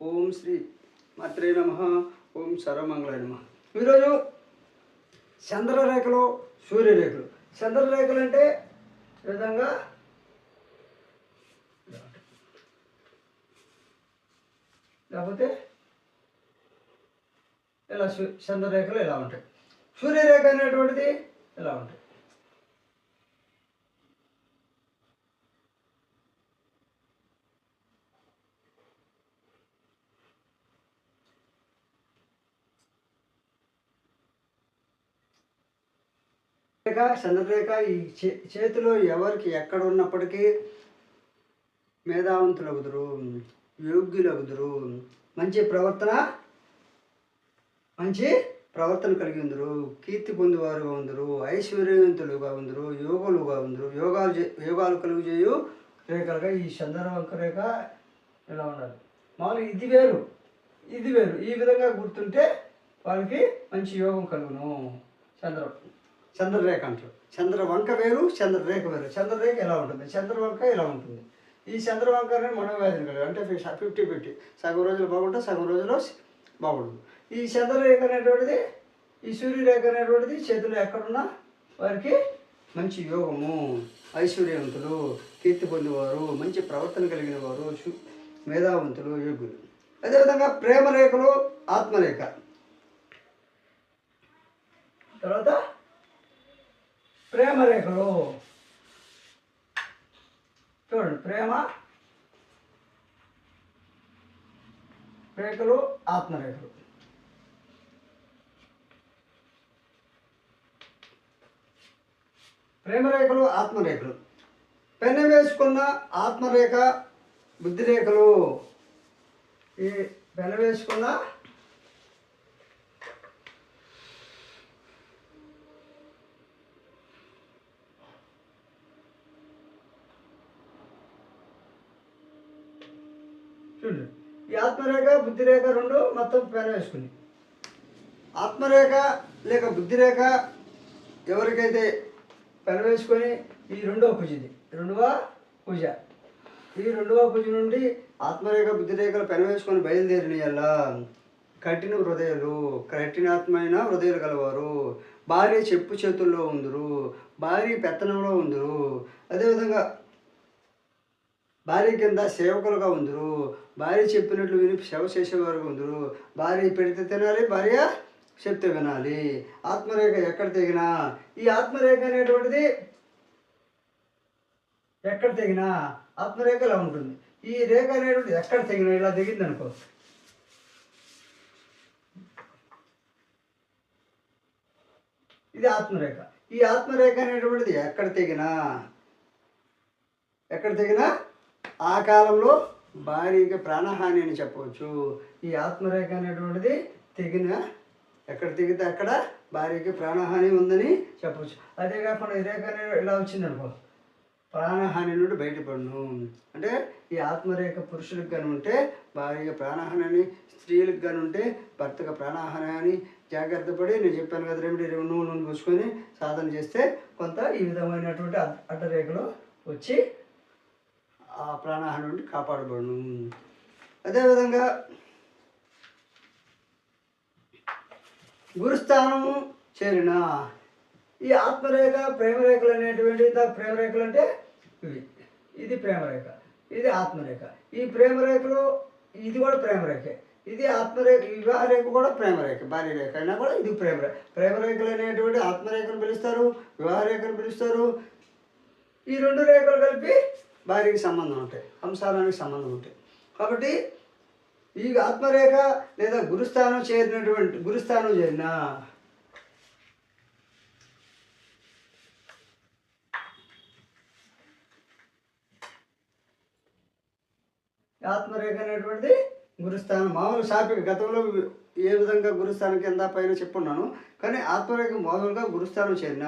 ఓం శ్రీ మాత్రే నమః. ఓం సర్వమంగళాయ నమః. ఈరోజు చంద్రరేఖలు, సూర్యరేఖలు. చంద్రరేఖలు అంటే ఈ విధంగా లేకపోతే ఇలా చంద్రరేఖలు ఇలా ఉంటాయి. సూర్యరేఖ అనేటువంటిది ఇలా ఉంటాయి. చంద్రరేఖ ఈ చేతిలో ఎవరికి ఎక్కడ ఉన్నప్పటికీ మేధావంతులగుదురు, యోగ్యులగుదురు, మంచి ప్రవర్తన కలిగి ఉందరు, కీర్తి పొందేవారుగా ఉందరు, ఐశ్వర్యవంతులుగా ఉందరు, యోగాలు కలుగు చేయు రేఖలుగా ఈ చంద్రవంక రేఖ ఇలా ఉండాలి. మామూలుగా ఇది వేరు ఈ విధంగా గుర్తుంటే వాళ్ళకి మంచి యోగం కలుగును. చంద్రరేఖ అంటారు. చంద్రవంక వేరు, చంద్రరేఖ వేరు. చంద్రరేఖ ఎలా ఉంటుంది, చంద్రవంక ఎలా ఉంటుంది. ఈ చంద్రవంక అనేది మనోవ్యాధిని కలిగి అంటే 50-50, సగం రోజులు బాగుంటే సగం రోజులు బాగుంటుంది. ఈ చంద్రరేఖ అనేటువంటిది, ఈ సూర్యరేఖ అనేటువంటిది చేతులు ఎక్కడున్నా వారికి మంచి యోగము, ఐశ్వర్యవంతులు, కీర్తి పొందేవారు, మంచి ప్రవర్తన కలిగిన వారు, మేధావంతులు, యోగ్యులు. అదేవిధంగా ప్రేమరేఖలు, ఆత్మరేఖ. తర్వాత ప్రేమరేఖలు చూడండి. రేఖలు, ఆత్మరేఖలు. ప్రేమరేఖలు, ఆత్మరేఖలు. పెన్ను వేసుకున్న ఆత్మరేఖ, బుద్ధిరేఖలు. ఈ పెన్ను వేసుకున్న చూడండి, ఈ ఆత్మరేఖ, బుద్ధిరేఖ రెండు మొత్తం పెన వేసుకుని. ఆత్మరేఖ లేక బుద్ధిరేఖ ఎవరికైతే పెన వేసుకొని ఈ రెండవ పూజ ఈ రెండవ పూజ నుండి ఆత్మరేఖ, బుద్ధిరేఖలు పెన వేసుకొని బయలుదేరినయల్లా కఠిన హృదయాలు, కఠినాత్మైన హృదయాలు గలవారు, భార్య చెప్పు చేతుల్లో ఉందరు, భార్య పెత్తనంలో ఉందరు. అదేవిధంగా భార్య కింద సేవకులుగా ఉందరు, భార్య చెప్పినట్లు విని సేవ చేసేవారుగా ఉందరు. భార్య పెడితే తినాలి, భార్య చెప్తే వినాలి. ఆత్మరేఖ ఎక్కడ తెగినా, ఈ ఆత్మరేఖ అనేటువంటిది ఎక్కడ తెగినా ఆత్మరేఖ ఇలా ఉంటుంది. ఈ రేఖ అనేటువంటిది ఎక్కడ తెగినా ఇలా తెగింది అనుకో, ఇది ఆత్మరేఖ. ఈ ఆత్మరేఖ అనేటువంటిది ఎక్కడ తెగినా ఆ కాలంలో భార్యకి ప్రాణహాని అని చెప్పవచ్చు. ఈ ఆత్మరేఖ అనేటువంటిది ఎక్కడ తెగితే అక్కడ భార్యకి ప్రాణహాని ఉందని చెప్పవచ్చు. అదే కాకుండా ఈ రేఖ ఇలా వచ్చిందనుకో, ప్రాణహాని నుండి బయటపడను. అంటే ఈ ఆత్మరేఖ పురుషులకు కానీ ఉంటే భార్యకి ప్రాణహాని అని, స్త్రీలకు కానీ ఉంటే భర్తకు ప్రాణహాని అని జాగ్రత్త పడి, నేను చెప్పాను కదా, రెమెడీ నూనె పూసుకొని సాధన చేస్తే కొంత ఈ విధమైనటువంటి అడ్డరేఖలు వచ్చి ఆ ప్రాణహాని నుండి కాపాడబడును. అదేవిధంగా గురుస్థానము చేరిన ఈ ఆత్మరేఖ, ప్రేమరేఖలు అనేటువంటి, ప్రేమరేఖలు అంటే ఇది ప్రేమరేఖ, ఇది ఆత్మరేఖ. ఈ ప్రేమరేఖలు ఇది కూడా ప్రేమరేఖే, ఇది ఆత్మరేఖ. వివాహ రేఖ కూడా ప్రేమరేఖ, భార్య రేఖ అయినా కూడా ఇది ప్రేమరేఖ. ప్రేమరేఖలు అనేటువంటి ఆత్మరేఖను పిలుస్తారు, వివాహ రేఖను పిలుస్తారు. ఈ రెండు రేఖలు కలిపి భార్యకి సంబంధం ఉంటాయి, సంసారానికి సంబంధం ఉంటాయి. కాబట్టి ఈ ఆత్మరేఖ లేదా గురుస్థానం చేరిన ఆత్మరేఖ అనేటువంటిది గురుస్థానం. మామూలు సాపిక గతంలో ఏ విధంగా గురుస్థానం కింద పైన చెప్పున్నాను. కానీ ఆత్మరేఖ మామూలుగా గురుస్థానం చేరిన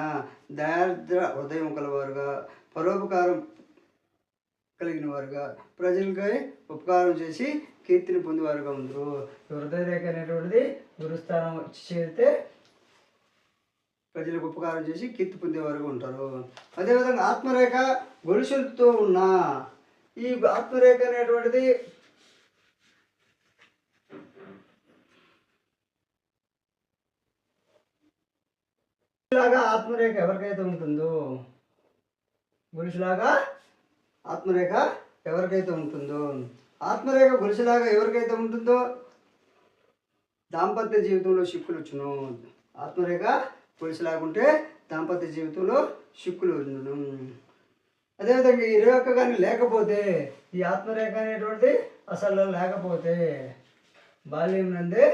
దారిద్ర హృదయం కలవారుగా, పరోపకారం కలిగిన వారుగా, ప్రజలకై ఉపకారం చేసి కీర్తిని పొందేవారుగా ఉందరు. హృదయరేఖ అనేటువంటిది గురుస్థానం చేరితే ప్రజలకు ఉపకారం చేసి కీర్తి పొందేవారుగా ఉంటారు. అదేవిధంగా ఆత్మరేఖ గొలుసులతో ఉన్న ఈ ఆత్మరేఖ అనేటువంటిది లాగా ఆత్మరేఖ ఎవరికైతే ఉంటుందో, గొలుసులాగా ఆత్మరేఖ ఎవరికైతే ఉంటుందో, ఆత్మరేఖ గొలుసులాగా ఎవరికైతే ఉంటుందో దాంపత్య జీవితంలో చిక్కులు వచ్చును. ఆత్మరేఖ గొలుసులాగుంటే దాంపత్య జీవితంలో చిక్కులు వచ్చును. అదేవిధంగా ఈ రేఖ కానీ లేకపోతే, ఈ ఆత్మరేఖ అనేటువంటి అసలు లేకపోతే బాల్యం నందే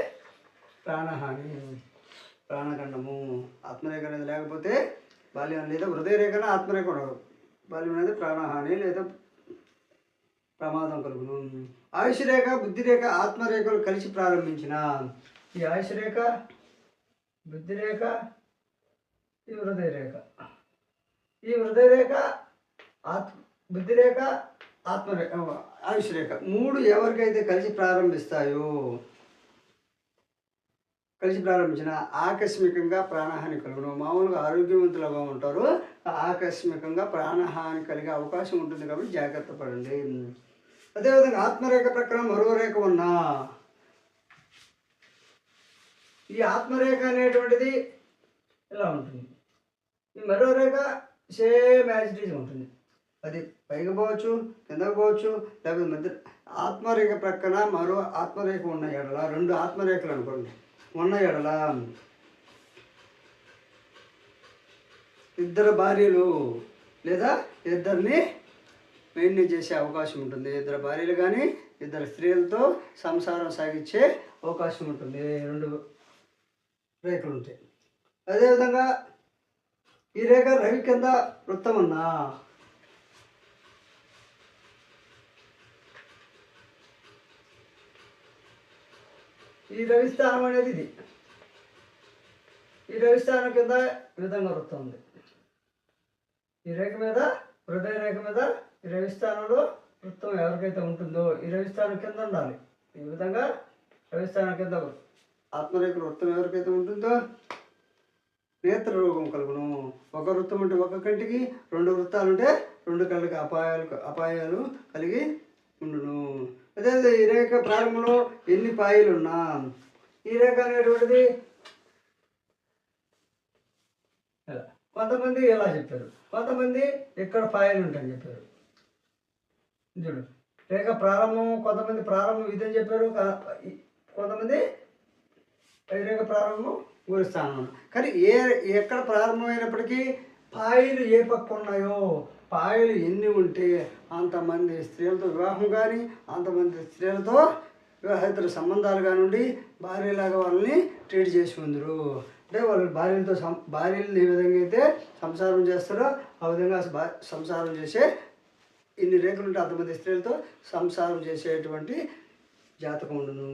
ప్రాణహాని, ప్రాణఖండము. ఆత్మరేఖ అనేది లేకపోతే బాల్యం లేదా హృదయ రేఖన ఆత్మరేఖ ఉండదు. బాల్యం అనేది ప్రాణహాని లేదా ప్రమాదం కలుగును. ఆయుష్ రేఖ, బుద్ధి రేఖ, ఆత్మరేఖలు కలిసి ప్రారంభించిన ఈ ఆయుష్ రేఖ, బుద్ధి రేఖ, ఈ హృదయ రేఖ, ఈ హృదయ రేఖ, బుద్ధి రేఖ, ఆత్మరేఖ, ఆయుష్ రేఖ మూడు ఎవరికైతే కలిసి ప్రారంభించిన ఆకస్మికంగా ప్రాణహాని కలుగును. మామూలుగా ఆరోగ్యవంతులుగా ఉంటారు, ఆకస్మికంగా ప్రాణహాని కలిగే అవకాశం ఉంటుంది కాబట్టి జాగ్రత్త పడండి. అదేవిధంగా ఆత్మరేఖ ప్రకారం మరో రేఖ ఉన్నా, ఈ ఆత్మరేఖ అనేటువంటిది ఇలా ఉంటుంది, ఈ మరో రేఖ సేమ్ యాజ్ ఇట్ ఈజ్ ఉంటుంది. అది పైకి పోవచ్చు, కిందకు పోవచ్చు, లేకపోతే మధ్య. ఆత్మరేఖ ప్రక్కన మరో ఆత్మరేఖ ఉన్న ఎడల, రెండు ఆత్మరేఖలు అనుకోండి ఉన్న ఎడల, ఇద్దరు భార్యలు లేదా ఇద్దరిని మెయింటైన్ చేసే అవకాశం ఉంటుంది. ఇద్దరు భార్యలు కానీ ఇద్దరు స్త్రీలతో సంసారం సాగించే అవకాశం ఉంటుంది, రెండు రేఖలు ఉంటాయి. అదేవిధంగా ఈ రేఖ రవి కింద వృత్తం ఉన్నా, ఈ రవిస్థానం అనేది ఇది, ఈ రవిస్థానం కింద ఈ విధంగా వృత్తం ఉంది. ఈ రేఖ మీద, హృదయ రేఖ మీద ఈ రవిస్థానంలో వృత్తం ఎవరికైతే ఉంటుందో ఈ రవిస్థానం కింద ఉండాలి. ఈ విధంగా రవిస్థానం కింద ఆత్మరేఖల వృత్తం ఎవరికైతే ఉంటుందో నేత్ర రోగం కలుగును. ఒక వృత్తం ఉంటే ఒక కంటికి, రెండు వృత్తాలు ఉంటే రెండు కళ్ళకి అపాయాలు కలిగి ఉండును. అదే ఈ రేఖ ప్రారంభంలో ఎన్ని పాయలు ఉన్నా, ఈ రేఖ అనేటువంటిది కొంతమంది ఎలా చెప్పారు, కొంతమంది ఇక్కడ పాయలు ఉంటాయని చెప్పారు. చూడు, రేఖ ప్రారంభం, కొంతమంది ప్రారంభం ఇదని చెప్పారు, కొంతమంది రేఖ ప్రారంభం గురిస్తాను. కానీ ఎక్కడ ప్రారంభమైనప్పటికీ పాయలు ఏ పక్క ఉన్నాయో, పాయలు ఎన్ని ఉంటే అంతమంది స్త్రీలతో వివాహం కానీ, అంతమంది స్త్రీలతో వివాహేతర సంబంధాలు కానివ్వండి, భార్యలాగా వాళ్ళని ట్రీట్ చేసి ఉందరు. అంటే వాళ్ళు భార్యలను ఏ విధంగా అయితే సంసారం చేస్తారో ఆ విధంగా సంసారం చేసే, ఇన్ని రేఖలు ఉంటే అంతమంది స్త్రీలతో సంసారం చేసేటువంటి జాతకం ఉండను.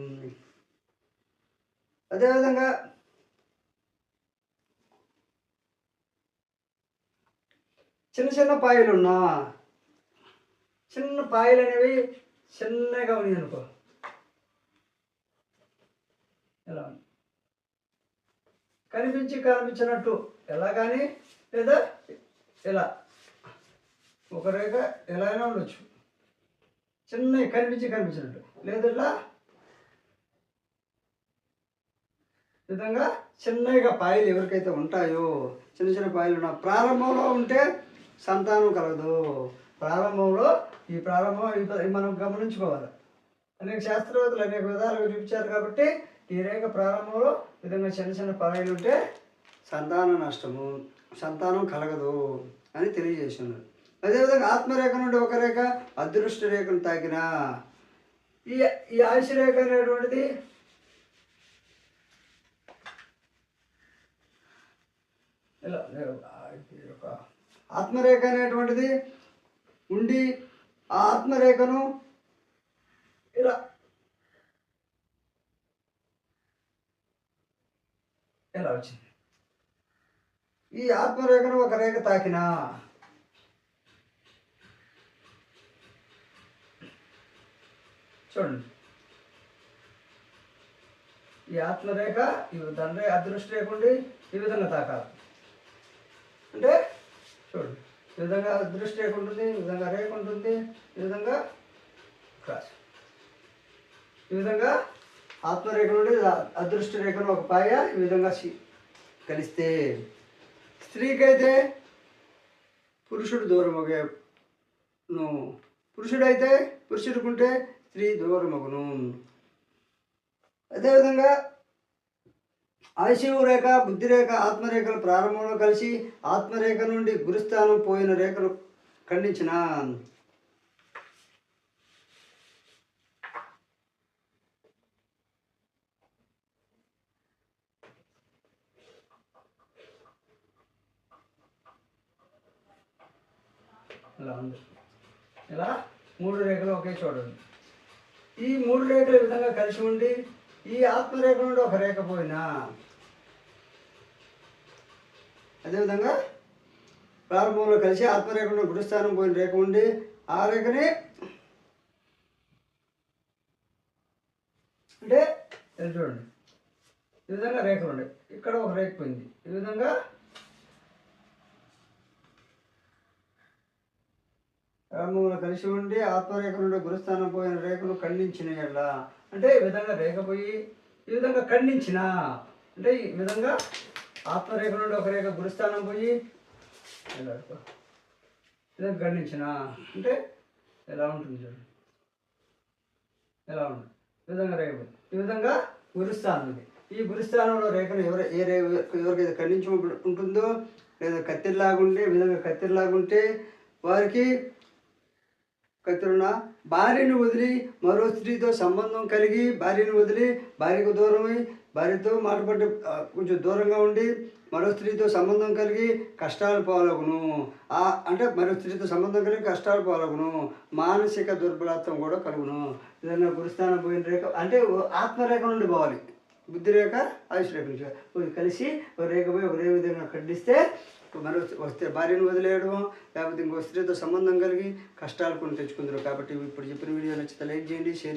అదేవిధంగా చిన్న చిన్న పాయలు ఉన్నా, చిన్న పాయలు అనేవి చిన్నగా ఉన్నాయి అనుకో, ఎలా కనిపించినట్టు ఎలా కానీ, లేదా ఇలా ఒక రేఖ ఎలా అయినా ఉండొచ్చు, చిన్నవి కనిపించినట్టు, లేదా ఇలా విధంగా చిన్నగా పాయలు ఎవరికైతే ఉంటాయో, చిన్న చిన్న పాయలు ఉన్న ప్రారంభంలో ఉంటే సంతానం కలగదు. ప్రారంభంలో ఈ ప్రారంభం మనం గమనించుకోవాలి. అనేక శాస్త్రవేత్తలు అనేక విధాలుగా చూపించారు కాబట్టి ఈ రేఖ ప్రారంభంలో విధంగా చిన్న చిన్న పాయలు ఉంటే సంతాన నష్టము, సంతానం కలగదు అని తెలియజేస్తున్నారు. అదేవిధంగా ఆత్మరేఖ నుండి ఒక రేఖ అదృష్ట రేఖను తాకిన ఈ ఆయుష్ రేఖ అనేటువంటిది ఇలా ఆత్మరేఖ అనేటువంటిది ఉండి ఆ ఆత్మరేఖను ఇలా ఎలా వచ్చింది. ఈ ఆత్మరేఖను ఒక రేఖ తాకినా చూడండి, ఈ ఆత్మరేఖ ఈ తండ్రి అదృష్ట రేఖ ఉండి ఈ విధంగా తాకాలి. అంటే చూడండి, ఈ విధంగా అదృష్ట రేఖ ఉంటుంది, ఈ విధంగా రేఖ ఉంటుంది, ఈ విధంగా క్రాస్, ఈ విధంగా ఆత్మరేఖ నుండి అదృష్ట రేఖను ఒక పాయ ఈ విధంగా కలిస్తే స్త్రీకైతే పురుషుడు దూరమగును, పురుషుడైతే పురుషుడికుంటే స్త్రీ దూరమగును. అదేవిధంగా ఆయుషీవు రేఖ, బుద్ధి రేఖ, ఆత్మరేఖలు ప్రారంభంలో కలిసి ఆత్మరేఖ నుండి గురుస్థానం పోయిన రేఖలు ఖండించిన ఇలా ఉంది. ఇలా 3 రేఖలు ఒకే చూడండి. ఈ 3 రేఖలు ఈ విధంగా కలిసి ఉండి ఈ ఆత్మరేఖ నుండి ఒక రేఖ పోయినా, అదేవిధంగా ప్రారంభంలో కలిసి ఆత్మరేఖ నుండి గురుస్థానం పోయిన రేఖ ఉండి ఆ రేఖని అంటే చూడండి ఈ విధంగా రేఖలు ఉన్నాయి. ఇక్కడ ఒక రేఖ పోయింది. ఈ విధంగా ప్రారంభంలో కలిసి ఉండి ఆత్మరేఖ నుండి గురుస్థానం పోయిన రేఖను ఖండించిన ఎట్లా అంటే ఈ విధంగా రేఖ పోయి ఈ విధంగా ఖండించిన అంటే ఈ విధంగా ఆత్మరేఖ నుండి ఒక రేఖ గురుస్థానం పోయి ఇలా ఖండించిన అంటే ఎలా ఉంటుంది చూడండి, ఎలా ఉంటుంది. ఈ విధంగా రేఖ పోయి ఈ విధంగా గురుస్థానం ఉంది. ఈ గురుస్థానంలో రేఖను ఎవరికైతే ఖండించి ఉంటుందో లేదా కత్తిరిలాగుండే ఈ విధంగా కత్తిరిలాగుంటే వారికి కత్తిరున్న భార్యను వదిలి మరో స్త్రీతో సంబంధం కలిగి భార్యను వదిలి భార్యకు దూరమై భార్యతో మాటపడి కొంచెం దూరంగా ఉండి మరో స్త్రీతో సంబంధం కలిగి కష్టాలు పాలగును. అంటే మరో స్త్రీతో సంబంధం కలిగి కష్టాలు పాలగును. మానసిక దుర్బలత్వం కూడా కలుగును. ఏదైనా గురుస్థానం పోయిన రేఖ అంటే ఆత్మరేఖ నుండి పోవాలి. బుద్ధి రేఖ ఆయుష్ రేఖ నుంచి కలిసి ఒక రేఖ పోయి ఒక రేఖ విధంగా ఖండిస్తే మరో వస్తే భార్యను వదిలేయడం లేకపోతే ఇంకో స్త్రీతో సంబంధం కలిగి కష్టాలు కొని తెచ్చుకుందరు. కాబట్టి ఇప్పుడు చెప్పిన వీడియో నచ్చితే లైక్ చేయండి, షేర్